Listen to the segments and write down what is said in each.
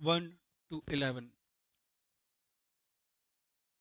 1 to 11।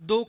2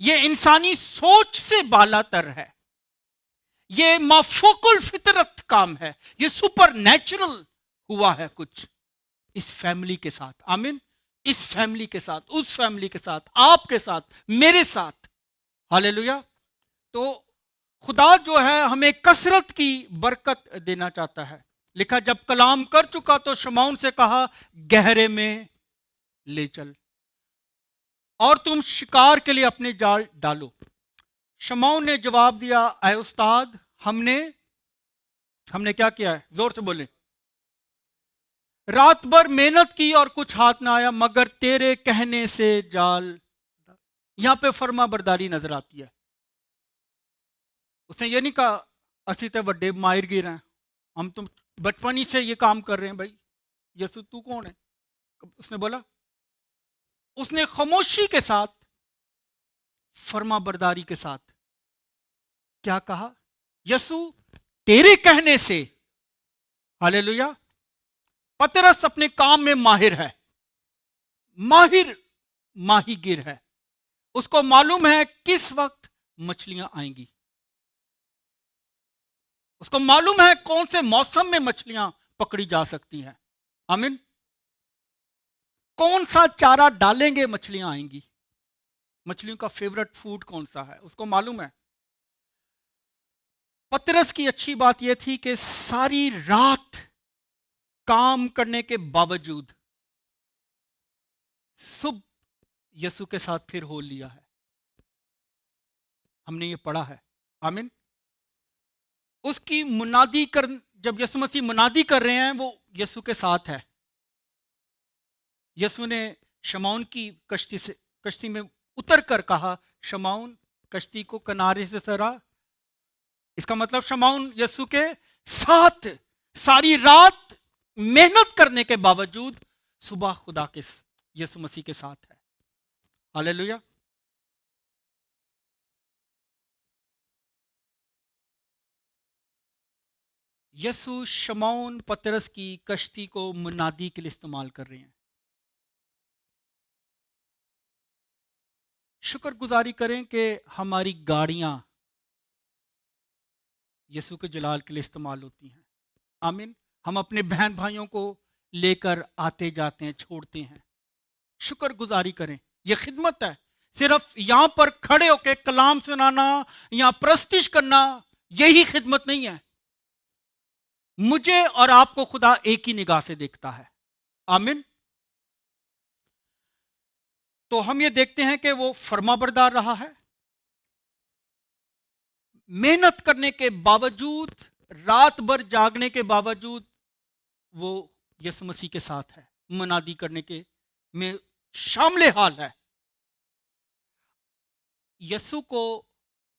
یہ انسانی سوچ سے بالا تر ہے، یہ مافوق الفطرت کام ہے، یہ سپر نیچرل ہوا ہے کچھ اس فیملی کے ساتھ. آمین. اس فیملی کے ساتھ، اس فیملی کے ساتھ، آپ کے ساتھ، میرے ساتھ. ہاللیلویا. تو خدا جو ہے ہمیں کثرت کی برکت دینا چاہتا ہے. لکھا جب کلام کر چکا تو شمعون سے کہا گہرے میں لے چل اور تم شکار کے لیے اپنے جال ڈالو. شمعون نے جواب دیا اے استاد ہم نے کیا کیا ہے؟ زور سے بولیں. رات بھر محنت کی اور کچھ ہاتھ نہ آیا مگر تیرے کہنے سے جال. یہاں پہ فرما برداری نظر آتی ہے. اس نے یہ نہیں کہا اسی تے وڈے ماہر گیر ہیں، ہم تم بچپن ہی سے یہ کام کر رہے ہیں. بھائی یسوع تو کون ہے؟ اس نے بولا، اس نے خاموشی کے ساتھ، فرما برداری کے ساتھ کیا کہا؟ یسوع تیرے کہنے سے. ہاللیلویا. پترس اپنے کام میں ماہر ہے، ماہر ماہی گیر ہے. اس کو معلوم ہے کس وقت مچھلیاں آئیں گی، اس کو معلوم ہے کون سے موسم میں مچھلیاں پکڑی جا سکتی ہیں. آمین. کون سا چارہ ڈالیں گے مچھلیاں آئیں گی. مچھلیوں کا فیورٹ فوڈ کون سا ہے اس کو معلوم ہے. پترس کی اچھی بات یہ تھی کہ ساری رات کام کرنے کے باوجود صبح یسوع کے ساتھ پھر ہو لیا ہے. ہم نے یہ پڑھا ہے. آمین. اس کی منادی جب یسوع مسیح منادی کر رہے ہیں وہ یسوع کے ساتھ ہے. یسوع نے شمعون کی کشتی میں اتر کر کہا شمعون کشتی کو کنارے سے سرا. اس کا مطلب شمعون یسوع کے ساتھ ساری رات محنت کرنے کے باوجود صبح خدا کے یسوع مسیح کے ساتھ ہے. ہاللیلویا. یسوع شمعون پترس کی کشتی کو منادی کے لیے استعمال کر رہے ہیں. شکر گزاری کریں کہ ہماری گاڑیاں یسوع کے جلال کے لیے استعمال ہوتی ہیں. آمین. ہم اپنے بہن بھائیوں کو لے کر آتے جاتے ہیں، چھوڑتے ہیں. شکر گزاری کریں، یہ خدمت ہے. صرف یہاں پر کھڑے ہو کے کلام سنانا یا پرستش کرنا یہی خدمت نہیں ہے. مجھے اور آپ کو خدا ایک ہی نگاہ سے دیکھتا ہے. آمین. تو ہم یہ دیکھتے ہیں کہ وہ فرما بردار رہا ہے، محنت کرنے کے باوجود، رات بھر جاگنے کے باوجود وہ یسوع مسیح کے ساتھ ہے، منادی کرنے کے میں شامل حال ہے. یسوع کو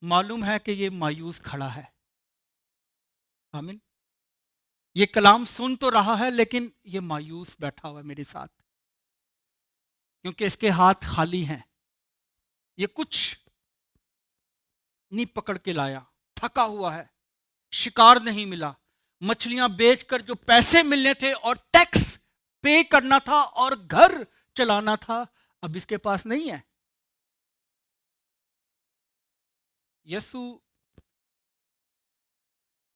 معلوم ہے کہ یہ مایوس کھڑا ہے. آمین. یہ کلام سن تو رہا ہے لیکن یہ مایوس بیٹھا ہوا ہے میرے ساتھ، کیونکہ اس کے ہاتھ خالی ہیں. یہ کچھ نہیں پکڑ کے لایا، تھکا ہوا ہے، شکار نہیں ملا، مچھلیاں بیچ کر جو پیسے ملنے تھے اور ٹیکس پے کرنا تھا اور گھر چلانا تھا اب اس کے پاس نہیں ہے. یسوع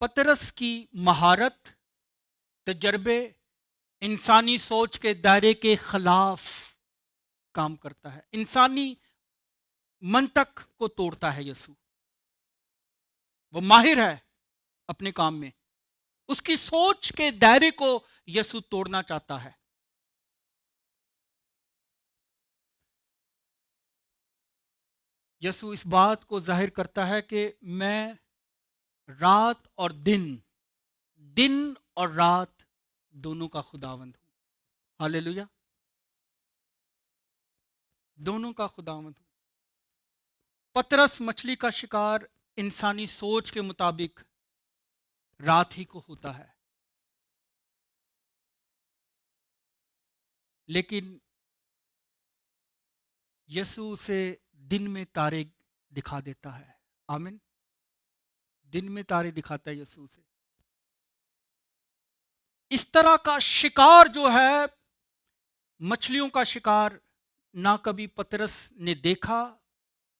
پترس کی مہارت، تجربے، انسانی سوچ کے دائرے کے خلاف کام کرتا ہے. انسانی منطق کو توڑتا ہے یسوع. وہ ماہر ہے اپنے کام میں. اس کی سوچ کے دائرے کو یسوع توڑنا چاہتا ہے. یسوع اس بات کو ظاہر کرتا ہے کہ میں رات اور دن اور رات دونوں کا خداوند ہوں. ہاللیلویا. دونوں کا خداوند ہوں. پترس مچھلی کا شکار انسانی سوچ کے مطابق رات ہی کو ہوتا ہے، لیکن یسوع سے دن میں تارے دکھا دیتا ہے. آمین. دن میں تارے دکھاتا ہے یسوع سے. اس طرح کا شکار جو ہے، مچھلیوں کا شکار، نہ کبھی پترس نے دیکھا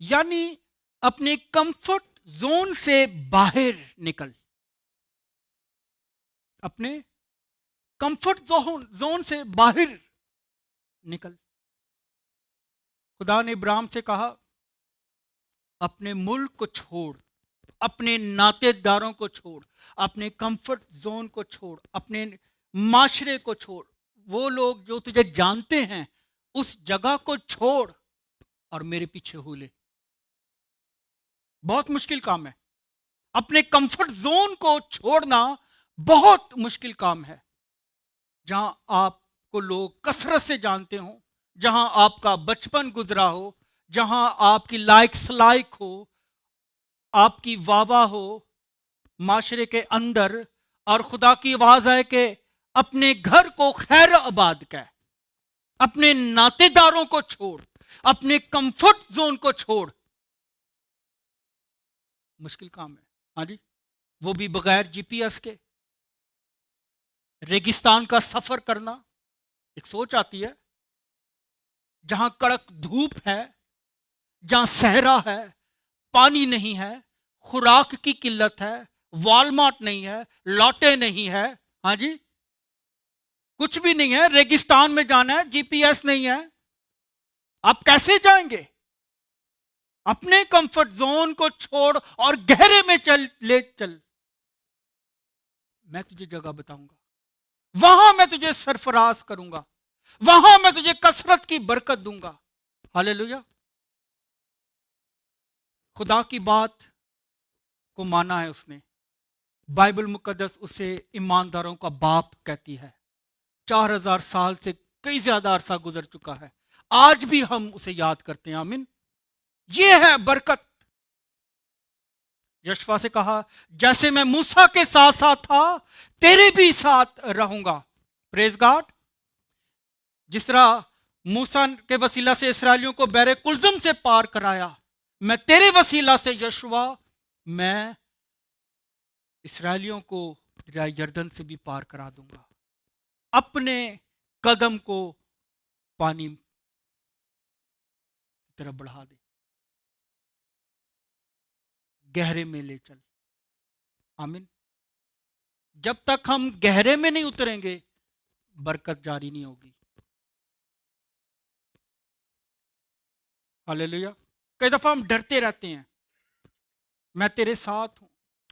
یعنی اپنے کمفرٹ زون سے باہر نکل. اپنے کمفرٹ زون سے باہر نکل. خدا نے ابراہیم سے کہا اپنے ملک کو چھوڑ, اپنے ناطے داروں کو چھوڑ, اپنے کمفرٹ زون کو چھوڑ, اپنے معاشرے کو چھوڑ, وہ لوگ جو تجھے جانتے ہیں اس جگہ کو چھوڑ اور میرے پیچھے ہو لے. بہت مشکل کام ہے. اپنے کمفرٹ زون کو چھوڑنا بہت مشکل کام ہے. جہاں آپ کو لوگ کثرت سے جانتے ہوں, جہاں آپ کا بچپن گزرا ہو, جہاں آپ کی لائک سلائک ہو, آپ کی واہ واہ ہو معاشرے کے اندر, اور خدا کی آواز ہے کہ اپنے گھر کو خیر آباد کہ, اپنے ناطے داروں کو چھوڑ, اپنے کمفرٹ زون کو چھوڑ. مشکل کام ہے. ہاں جی, وہ بھی بغیر جی پی ایس کے. ریگستان کا سفر کرنا, ایک سوچ آتی ہے, جہاں کڑک دھوپ ہے, جہاں صحرا ہے, پانی نہیں ہے, خوراک کی قلت ہے, والمارٹ نہیں ہے, لاٹے نہیں ہے, ہاں جی کچھ بھی نہیں ہے, ریگستان میں جانا ہے, جی پی ایس نہیں ہے, آپ کیسے جائیں گے؟ اپنے کمفرٹ زون کو چھوڑ اور گہرے میں چل. میں تجھے جگہ بتاؤں گا, وہاں میں تجھے سرفراز کروں گا, وہاں میں تجھے کثرت کی برکت دوں گا. ہاللیلویا. خدا کی بات کو مانا ہے اس نے. بائبل مقدس اسے ایمانداروں کا باپ کہتی ہے. 4000 سال سے کئی زیادہ عرصہ گزر چکا ہے, آج بھی ہم اسے یاد کرتے ہیں. آمین. یہ ہے برکت. یشوا سے کہا جیسے میں موسیٰ کے ساتھ ساتھ تھا تیرے بھی ساتھ رہوں گا. پریز گاڈ. جس طرح موسیٰ کے وسیلہ سے اسرائیلیوں کو بحر کلزم سے پار کرایا, میں تیرے وسیلہ سے یشوا میں اسرائیلیوں کو دریائے یردن سے بھی پار کرا دوں گا. اپنے قدم کو پانی کی طرف بڑھا دے, گہرے میں لے چل. آمین. جب تک ہم گہرے میں نہیں اتریں گے برکت جاری نہیں ہوگی. ہاللیلویا. کئی دفعہ ہم ڈرتے رہتے ہیں. میں تیرے ساتھ ہوں,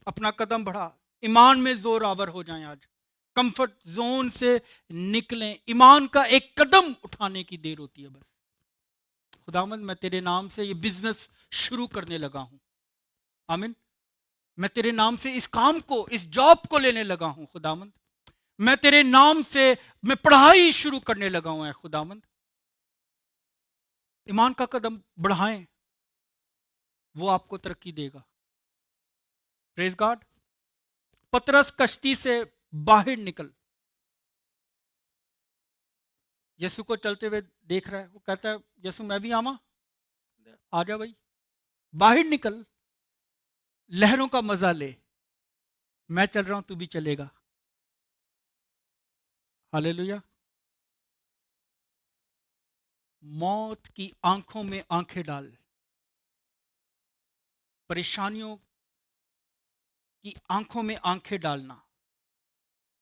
اپنا قدم بڑھا, ایمان میں زور آور ہو جائیں. آج کمفرٹ زون سے نکلیں, ایمان کا ایک قدم اٹھانے کی دیر ہوتی ہے بس. خداوند میں تیرے نام سے یہ بزنس شروع کرنے لگا ہوں. آمین. میں تیرے نام سے اس کام کو, اس جاب کو لینے لگا ہوں. خداوند میں تیرے نام سے میں پڑھائی شروع کرنے لگا ہوں. اے خداوند ایمان کا قدم بڑھائیں, وہ آپ کو ترقی دے گا. پریز گاڈ. پترس کشتی سے باہر نکل. یسو کو چلتے ہوئے دیکھ رہا ہے, وہ کہتا ہے یسو میں بھی آواں, آ جا بھائی, باہر نکل, لہروں کا مزہ لے, میں چل رہا ہوں تو بھی چلے گا. ہاللیلویا. موت کی آنکھوں میں آنکھیں ڈال, پریشانیوں کی آنکھوں میں آنکھیں ڈالنا,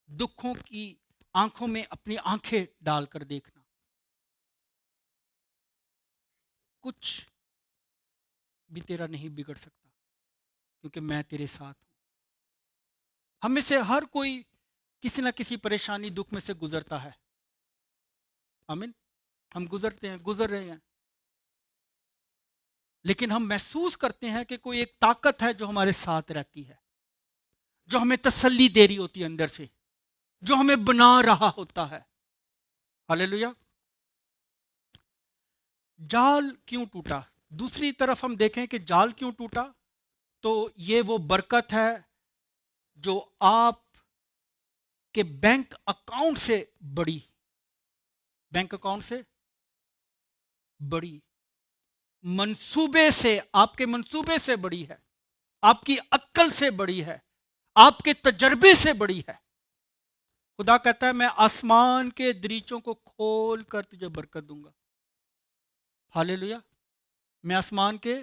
دکھوں کی آنکھوں میں اپنی آنکھیں ڈال کر دیکھنا. کچھ بھی تیرا نہیں بگڑ سکتا کیونکہ میں تیرے ساتھ ہوں. ہم میں سے ہر کوئی کسی نہ کسی پریشانی دکھ میں سے گزرتا ہے. آمین. ہم گزرتے ہیں, گزر رہے ہیں, لیکن ہم محسوس کرتے ہیں کہ کوئی ایک طاقت ہے جو ہمارے ساتھ رہتی ہے, جو ہمیں تسلی دے رہی ہوتی ہے اندر سے, جو ہمیں بنا رہا ہوتا ہے. ہاللیلویا. جال کیوں ٹوٹا؟ دوسری طرف ہم دیکھیں کہ جال کیوں ٹوٹا, تو یہ وہ برکت ہے جو آپ کے بینک اکاؤنٹ سے بڑی, بینک اکاؤنٹ سے بڑی, منصوبے سے, آپ کے منصوبے سے بڑی ہے, آپ کی عقل سے بڑی ہے, آپ کے تجربے سے بڑی ہے. خدا کہتا ہے میں آسمان کے دریچوں کو کھول کر تجھے برکت دوں گا. ہاللیلویا. میں آسمان کے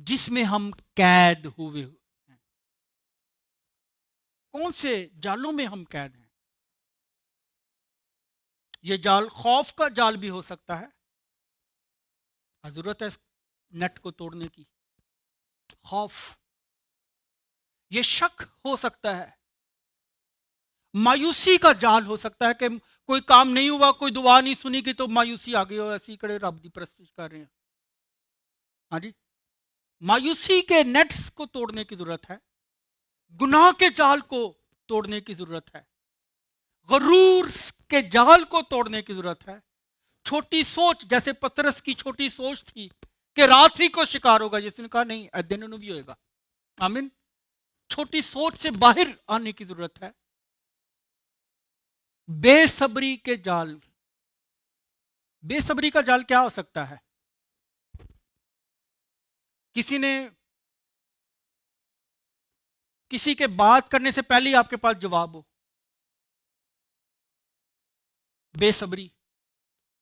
جس میں ہم قید ہوئے ہیں. کون سے جالوں میں ہم قید ہیں؟ یہ جال خوف کا جال بھی ہو سکتا ہے. ضرورت ہے اس نیٹ کو توڑنے کی. خوف. یہ شک ہو سکتا ہے. مایوسی کا جال ہو سکتا ہے کہ کوئی کام نہیں ہوا, کوئی دعا نہیں سنی گئی تو مایوسی آ گئی ہو, ایسی کڑے رب دی پرستش کر رہے ہیں. ہاں جی, مایوسی کے نیٹس کو توڑنے کی ضرورت ہے. گناہ کے جال کو توڑنے کی ضرورت ہے. غرور کے جال کو توڑنے کی ضرورت ہے. چھوٹی سوچ, جیسے پترس کی چھوٹی سوچ تھی کہ رات ہی کو شکار ہوگا, جس نے کہا نہیں دن بھی ہوئے گا. آمین. چھوٹی سوچ سے باہر آنے کی ضرورت ہے. بے صبری کے جال. بے صبری کا جال کیا ہو سکتا ہے؟ کسی نے کسی کے بات کرنے سے پہلے ہی آپ کے پاس جواب ہو. بے صبری.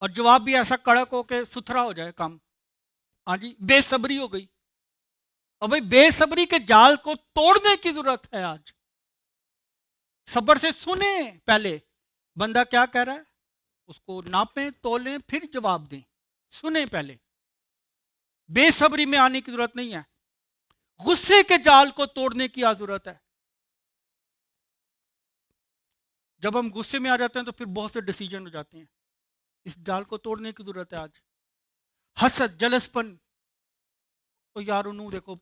اور جواب بھی ایسا کڑک ہو کہ ستھرا ہو جائے کام. ہاں جی, بے صبری ہو گئی. اور بھائی بے صبری کے جال کو توڑنے کی ضرورت ہے آج. صبر سے سنیں پہلے بندہ کیا کہہ رہا ہے, اس کو ناپیں تولیں پھر جواب دیں. سنیں پہلے. بے صبری میں آنے کی ضرورت نہیں ہے. غصے کے جال کو توڑنے کی ضرورت ہے. جب ہم غصے میں آ جاتے ہیں تو پھر بہت سے ڈیسیجن ہو جاتے ہیں. اس جال کو توڑنے کی ضرورت ہے آج. حسد, جلس پن. تو یار انہوں دیکھو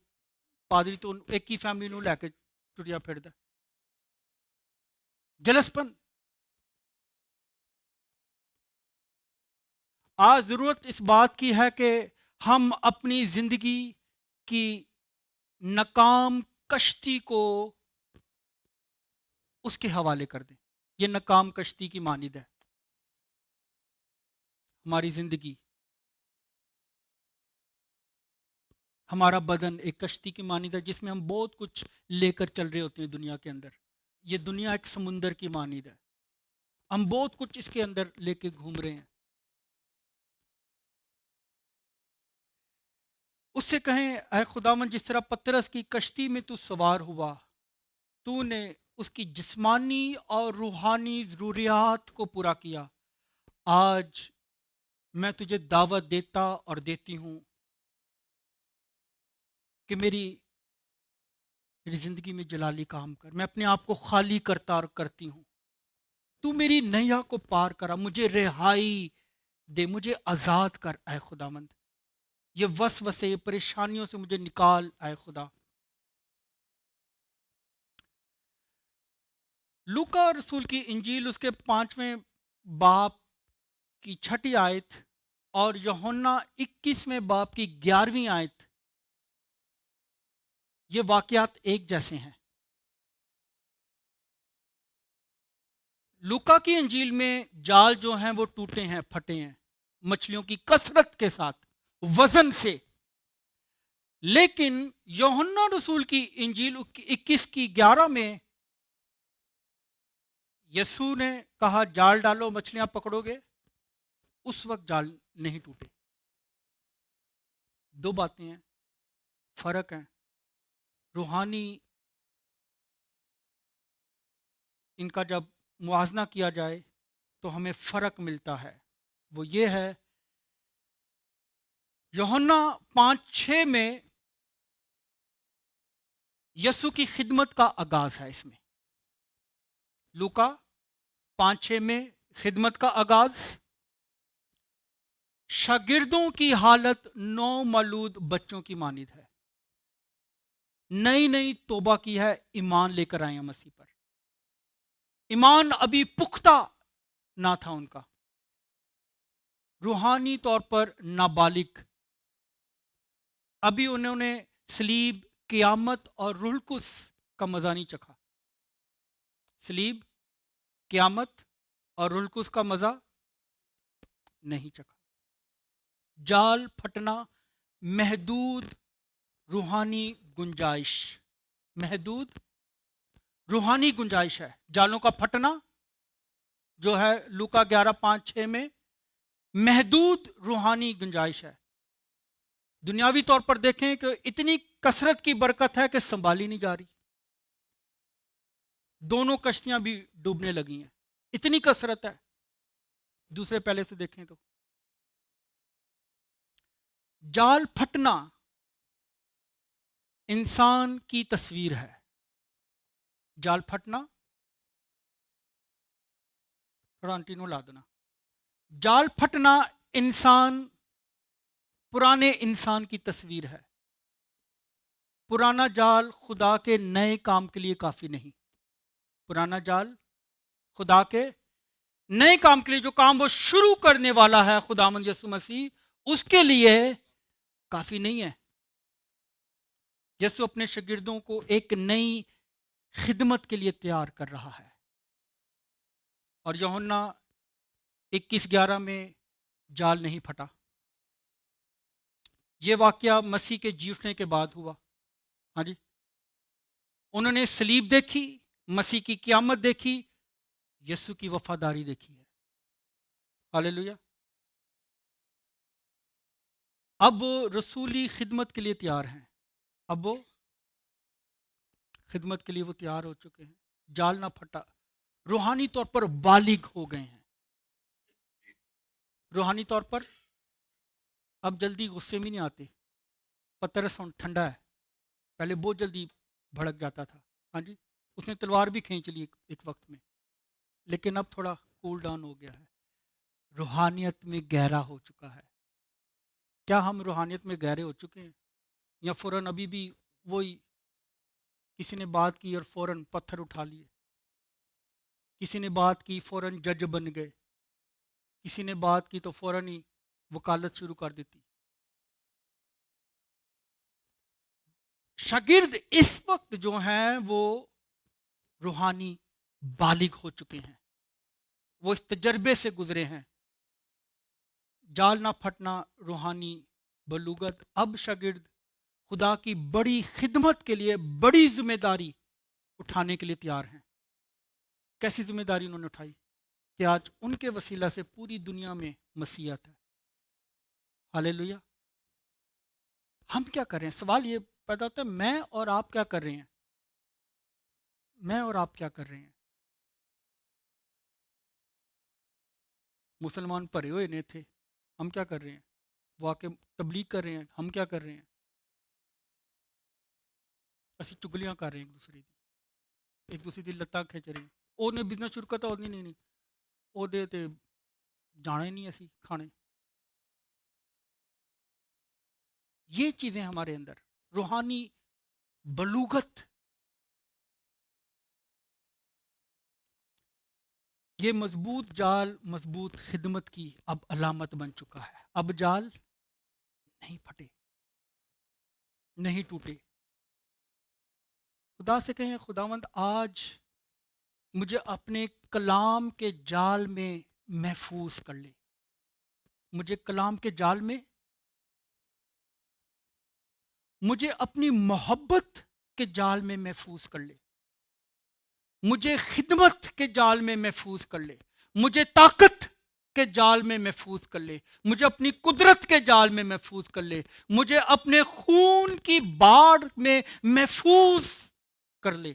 پادری تو ایک ہی فیملی نو لے کے ٹریا پھردا. جلس پن. آج ضرورت اس بات کی ہے کہ ہم اپنی زندگی کی ناکام کشتی کو اس کے حوالے کر دیں. یہ ناکام کشتی کی مانند ہے ہماری زندگی. ہمارا بدن ایک کشتی کی مانند ہے جس میں ہم بہت کچھ لے کر چل رہے ہوتے ہیں دنیا کے اندر. یہ دنیا ایک سمندر کی مانند ہے. ہم بہت کچھ اس کے اندر لے کے گھوم رہے ہیں. اس سے کہیں اے خداوند, جس طرح پترس کی کشتی میں تو سوار ہوا, تو نے اس کی جسمانی اور روحانی ضروریات کو پورا کیا. آج میں تجھے دعوت دیتا اور دیتی ہوں کہ میری زندگی میں جلالی کام کر. میں اپنے آپ کو خالی کرتا اور کرتی ہوں. تو میری نیا کو پار کرا, مجھے رہائی دے, مجھے آزاد کر اے خداوند. یہ وسوسے, یہ پریشانیوں سے مجھے نکال اے خدا. لوکا رسول کی انجیل اس کے 5ویں باب کی 6 آیت اور یوحنا 21ویں باب کی 11ویں آیت, یہ واقعات ایک جیسے ہیں. لوکا کی انجیل میں جال جو ہیں وہ ٹوٹے ہیں, پھٹے ہیں, مچھلیوں کی کثرت کے ساتھ, وزن سے. لیکن یوحنا رسول کی انجیل 21 کی 11 میں یسوع نے کہا جال ڈالو, مچھلیاں پکڑو گے. اس وقت جال نہیں ٹوٹے. دو باتیں ہیں, فرق ہیں. روحانی ان کا جب موازنہ کیا جائے تو ہمیں فرق ملتا ہے. وہ یہ ہے, یوحنا 5:6 میں یسوع کی خدمت کا آغاز ہے. اس میں لوکا 5:6 میں خدمت کا آغاز. شاگردوں کی حالت نو مولود بچوں کی مانند ہے. نئی نئی توبہ کی ہے, ایمان لے کر آئے ہیں مسیح پر. ایمان ابھی پختہ نہ تھا ان کا. روحانی طور پر نابالغ. ابھی انہوں نے صلیب, قیامت اور روح القدس کا مزہ نہیں چکھا. صلیب, قیامت اور روح القدس کا مزہ نہیں چکھا. جال پھٹنا, محدود روحانی گنجائش. محدود روحانی گنجائش ہے. جالوں کا پھٹنا جو ہے لوکا 11:5-6 میں محدود روحانی گنجائش ہے. دنیاوی طور پر دیکھیں کہ اتنی کثرت کی برکت ہے کہ سنبھالی نہیں جا رہی، دونوں کشتیاں بھی ڈوبنے لگی ہیں، اتنی کثرت ہے۔ دوسرے پہلے سے دیکھیں تو جال پھٹنا انسان کی تصویر ہے، جال پھٹنا، تھوڑا انٹینو لا دینا، جال پھٹنا انسان، پرانے انسان کی تصویر ہے۔ پرانا جال خدا کے نئے کام کے لیے کافی نہیں، پرانا جال خدا کے نئے کام کے لیے، جو کام وہ شروع کرنے والا ہے خداوند یسوع مسیح، اس کے لیے کافی نہیں ہے۔ یسوع اپنے شاگردوں کو ایک نئی خدمت کے لیے تیار کر رہا ہے، اور یوحنا 21:11 میں جال نہیں پھٹا۔ یہ واقعہ مسیح کے جی اٹھنے کے بعد ہوا۔ ہاں جی، انہوں نے صلیب دیکھی، مسیح کی قیامت دیکھی، یسوع کی وفاداری دیکھی ہے۔ ہاللیلویہ۔ اب وہ رسولی خدمت کے لیے تیار ہیں، اب وہ خدمت کے لیے وہ تیار ہو چکے ہیں، جال نہ پھٹا، روحانی طور پر بالغ ہو گئے ہیں، روحانی طور پر اب جلدی غصے میں نہیں آتے۔ پترس ٹھنڈا ہے، پہلے بہت جلدی بھڑک جاتا تھا، ہاں جی، اس نے تلوار بھی کھینچ لی ایک وقت میں، لیکن اب تھوڑا کول ڈاؤن ہو گیا ہے، روحانیت میں گہرا ہو چکا ہے۔ کیا ہم روحانیت میں گہرے ہو چکے ہیں، یا فوراً ابھی بھی وہی، کسی نے بات کی اور فوراً پتھر اٹھا لیے، کسی نے بات کی فوراً جج بن گئے، کسی نے بات کی تو فوراً ہی وکالت شروع کر دیتی۔ شاگرد اس وقت جو ہیں وہ روحانی بالغ ہو چکے ہیں، وہ اس تجربے سے گزرے ہیں، جال نہ پھٹنا، روحانی بلوغت۔ اب شاگرد خدا کی بڑی خدمت کے لیے بڑی ذمہ داری اٹھانے کے لیے تیار ہیں۔ کیسی ذمہ داری انہوں نے اٹھائی کہ آج ان کے وسیلہ سے پوری دنیا میں مسیحیت ہے۔ ہاللیلویہ۔ ہم کیا کر رہے ہیں؟ سوال یہ پیدا ہوتا ہے، میں اور آپ کیا کر رہے ہیں؟ میں اور آپ کیا کر رہے ہیں؟ مسلمان پڑے ہوئے نہیں تھے، ہم کیا کر رہے ہیں؟ وہ آ کے تبلیغ کر رہے ہیں، ہم کیا کر رہے ہیں؟ اسی چگلیاں کر رہے ہیں ایک دوسرے کی لتاں کھینچ رہے ہیں۔ وہ نے بزنس شروع کرتا، اور نہیں وہ دے تے جانا ہی نہیں اسی کھانے۔ یہ چیزیں ہمارے اندر روحانی بلوغت، یہ مضبوط جال مضبوط خدمت کی اب علامت بن چکا ہے۔ اب جال نہیں پھٹے، نہیں ٹوٹے۔ خدا سے کہیں، خداوند آج مجھے اپنے کلام کے جال میں محفوظ کر لے، مجھے کلام کے جال میں، مجھے اپنی محبت کے جال میں محفوظ کر لے، مجھے خدمت کے جال میں محفوظ کر لے، مجھے طاقت کے جال میں محفوظ کر لے، مجھے اپنی قدرت کے جال میں محفوظ کر لے، مجھے اپنے خون کی باڑ میں محفوظ کر لے،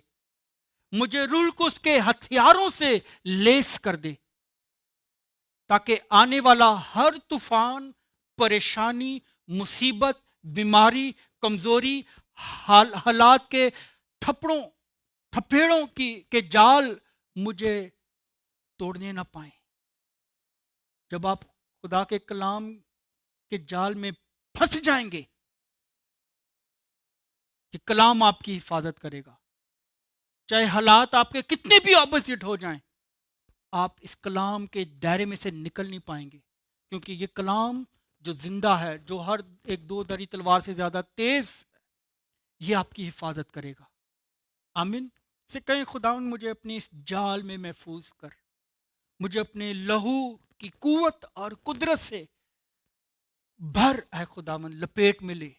مجھے روح القدس کے ہتھیاروں سے لیس کر دے، تاکہ آنے والا ہر طوفان، پریشانی، مصیبت، بیماری، کمزوری، حالات کے تھپیڑوں کے جال مجھے توڑنے نہ پائیں۔ جب آپ خدا کے کلام کے جال میں پھنس جائیں گے کہ کلام آپ کی حفاظت کرے گا، چاہے حالات آپ کے کتنے بھی اپوزٹ ہو جائیں، آپ اس کلام کے دائرے میں سے نکل نہیں پائیں گے، کیونکہ یہ کلام جو زندہ ہے، جو ہر ایک دو دھاری تلوار سے زیادہ تیز، یہ آپ کی حفاظت کرے گا۔ آمین سے کہیں، خداوند مجھے اپنی اس جال میں محفوظ کر، مجھے اپنے لہو کی قوت اور قدرت سے بھر، اے خداوند، لپیٹ میں لے،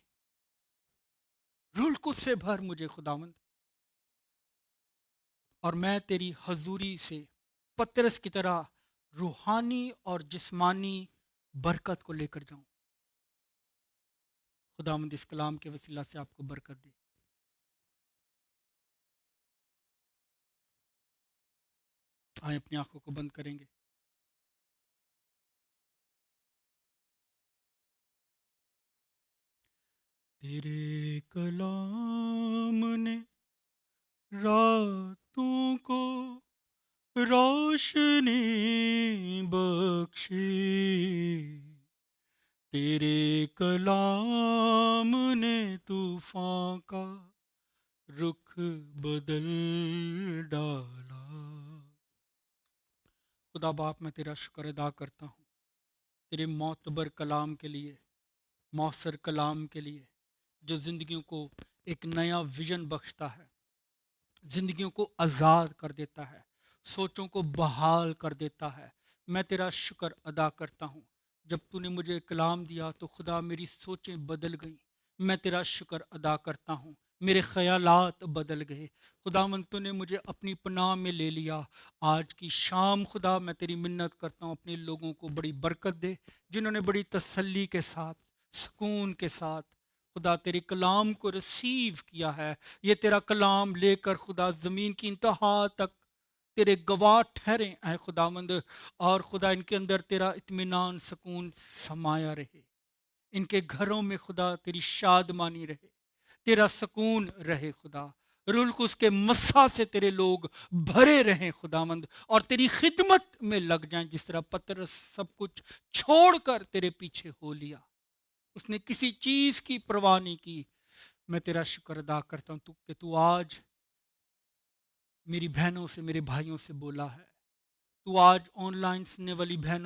روح القدس سے بھر مجھے خداوند، اور میں تیری حضوری سے پترس کی طرح روحانی اور جسمانی برکت کو لے کر جاؤں۔ خداوند اس کلام کے وسیلہ سے آپ کو برکت دے۔ آئیں اپنی آنکھوں کو بند کریں گے۔ تیرے کلام نے راتوں کو روشنی بخشی، تیرے کلام نے طوفان کا رخ بدل ڈالا۔ خدا باپ، میں تیرا شکر ادا کرتا ہوں تیرے معتبر کلام کے لیے، مؤثر کلام کے لیے، جو زندگیوں کو ایک نیا ویژن بخشتا ہے، زندگیوں کو آزاد کر دیتا ہے، سوچوں کو بحال کر دیتا ہے۔ میں تیرا شکر ادا کرتا ہوں، جب تو نے مجھے کلام دیا تو خدا میری سوچیں بدل گئیں۔ میں تیرا شکر ادا کرتا ہوں، میرے خیالات بدل گئے۔ خداوند تو نے مجھے اپنی پناہ میں لے لیا۔ آج کی شام خدا میں تیری منت کرتا ہوں، اپنے لوگوں کو بڑی برکت دے، جنہوں نے بڑی تسلی کے ساتھ، سکون کے ساتھ خدا تیرے کلام کو ریسیو کیا ہے۔ یہ تیرا کلام لے کر خدا زمین کی انتہا تک تیرے گواہ ٹھہرے اے خداوند، اور خدا ان کے اندر تیرا اطمینان سکون سمایا رہے، ان کے گھروں میں خدا تیری شادمانی رہے، تیرا سکون رہے خدا۔ روح القدس کے مسحہ سے تیرے لوگ بھرے رہیں خداوند، اور تیری خدمت میں لگ جائیں، جس طرح پترس سب کچھ چھوڑ کر تیرے پیچھے ہو لیا، اس نے کسی چیز کی پرواہ نہیں کی۔ میں تیرا شکر ادا کرتا ہوں کہ تو آج میری بہنوں سے، میرے بھائیوں سے بولا ہے، تو آج آن لائن سننے والی بہنوں